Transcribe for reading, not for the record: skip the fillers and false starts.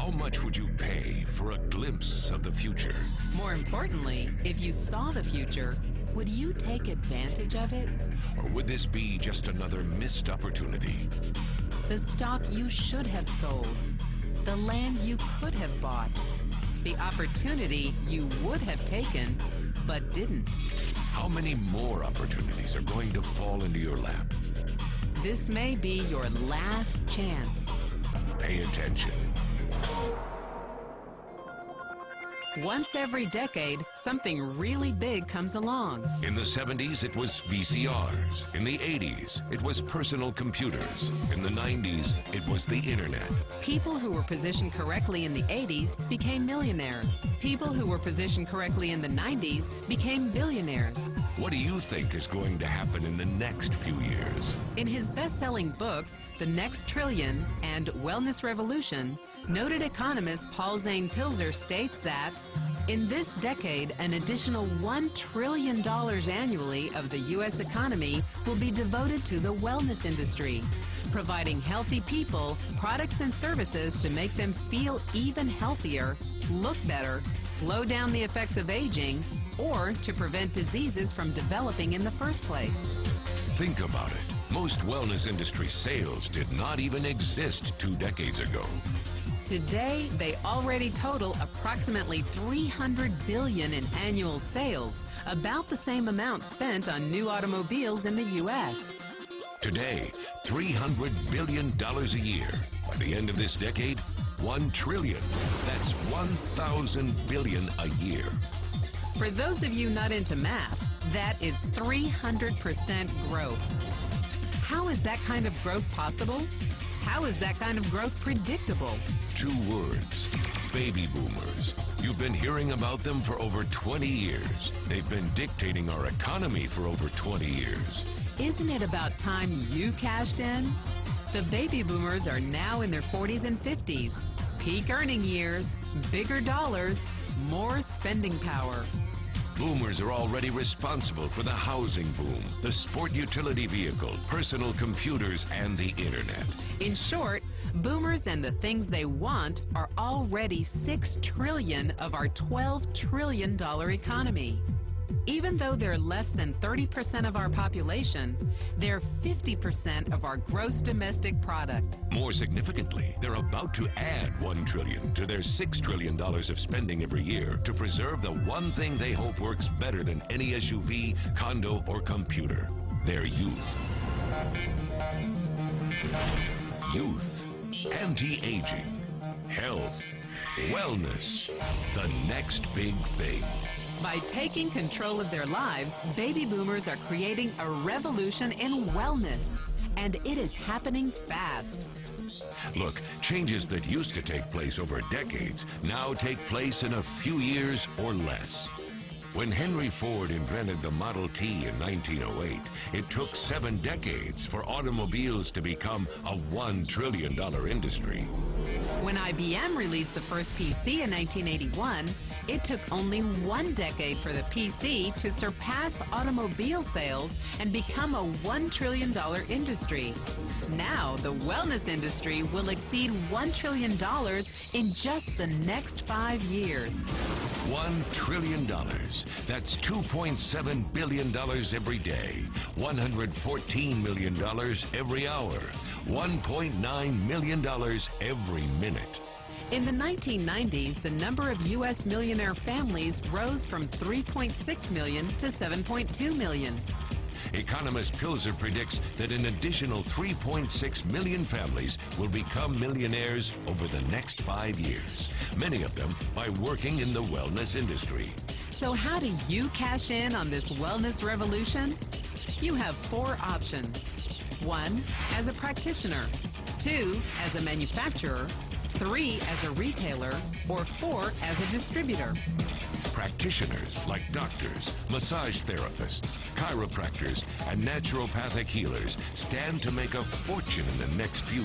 How much would you pay for a glimpse of the future? More importantly, if you saw the future, would you take advantage of it? Or would this be just another missed opportunity? The stock you should have sold, the land you could have bought, the opportunity you would have taken but didn't. How many more opportunities are going to fall into your lap? This may be your last chance. Pay attention. Once every decade, something really big comes along. In the 70s, it was VCRs. In the 80s, it was personal computers. In the 90s, it was the internet. People who were positioned correctly in the 80s became millionaires. People who were positioned correctly in the 90s became billionaires. What do you think is going to happen in the next few years? In his best-selling books, The Next Trillion and Wellness Revolution, noted economist Paul Zane-Pilzer states that in this decade, an additional $1 trillion annually of the U.S. economy will be devoted to the wellness industry, providing healthy people products and services to make them feel even healthier, look better, slow down the effects of aging, or to prevent diseases from developing in the first place. Think about it. Most wellness industry sales did not even exist 2 decades ago. Today, they already total approximately $300 billion in annual sales, about the same amount spent on new automobiles in the U.S. Today, $300 billion a year. By the end of this decade, $1 trillion. That's 1,000 billion a year. For those of you not into math, that is 300% growth. How is that kind of growth possible? How is that kind of growth predictable? 2 words, baby boomers. You've been hearing about them for over 20 years. They've been dictating our economy for over 20 years. Isn't it about time you cashed in? The baby boomers are now in their 40s and 50s. Peak earning years, bigger dollars, more spending power. Boomers are already responsible for the housing boom, the sport utility vehicle, personal computers, and the internet. In short, boomers and the things they want are already $6 trillion of our $12 trillion economy. Even though they're less than 30% of our population, they're 50% of our gross domestic product. More significantly, they're about to add $1 trillion to their $6 trillion of spending every year to preserve the one thing they hope works better than any SUV, condo, or computer: their youth. Youth, anti-aging, health, wellness, the next big thing. By taking control of their lives, baby boomers are creating a revolution in wellness, and it is happening fast. Look, changes that used to take place over decades now take place in a few years or less. When Henry Ford invented the Model T in 1908, it took 7 decades for automobiles to become a $1 trillion industry. When IBM released the first PC in 1981, it took only 1 decade for the PC to surpass automobile sales and become a $1 trillion industry. Now, the wellness industry will exceed $1 trillion in just the next 5 years. $1 trillion. That's $2.7 billion every day, $114 million every hour, $1.9 million every minute. In the 1990s, the number of U.S. millionaire families rose from 3.6 million to 7.2 million. Economist Pilzer predicts that an additional 3.6 million families will become millionaires over the next 5 years, many of them by working in the wellness industry. So how do you cash in on this wellness revolution? You have 4 options. 1, as a practitioner. 2, as a manufacturer. 3, as a retailer. Or 4, as a distributor. Practitioners like doctors, massage therapists, chiropractors, and naturopathic healers stand to make a fortune in the next few